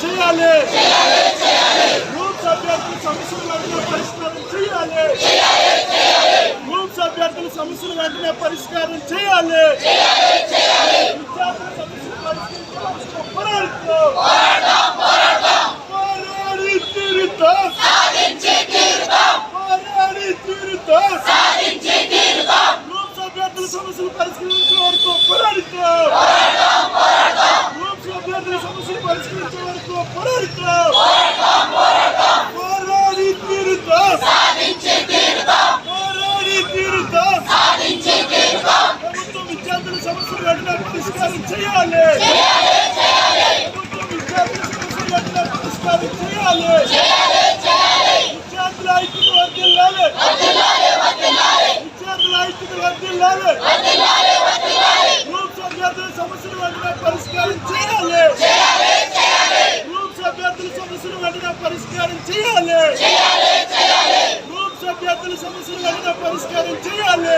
చేయాలి. గ్రూప్స్ అభ్యర్థుల సమస్యలు వెంటనే పరిష్కారం చేయాలి. గ్రూప్స్ అభ్యర్థుల సమస్యలు వెంటనే పరిష్కారం చేయాలి. విద్యార్థుల సమస్యలు పరిష్కరించవలసిన పోరాడుతాం. పోరాడి తీరుతాం. పోరాడి తీరుతాం. గ్రూప్స్ అభ్యర్థుల సమస్యలు పరిష్కరించే వరకు పోరాడుతాం. గ్రూప్స్ అభ్యర్థుల సమస్యలు పరిష్కరించే వరకు పోరాడుతాం. పోరాడి తీరుతాం. పోరాడి తీరుతాం. ప్రభుత్వం విద్యార్థుల సమస్యలు వెంటనే పరిష్కారం చేయాలి. ప్రభుత్వం విద్యార్థుల సమస్యలు వెంటనే పరిష్కారం చేయాలి. విద్యార్థుల ఐక్యత వర్ధిల్లాలి. విద్యార్థుల ఐక్యత వర్ధిల్లాలి. గ్రూప్స్ అభ్యర్థుల సమస్యలు వెంటనే పరిష్కారం చేయాలి. గ్రూప్స్ అభ్యర్థుల సమస్యలు వెంటనే పరిష్కారం చేయాలి. గ్రూప్స్ అభ్యర్థుల సమస్యలు వెంటనే పరిష్కారం చేయాలి.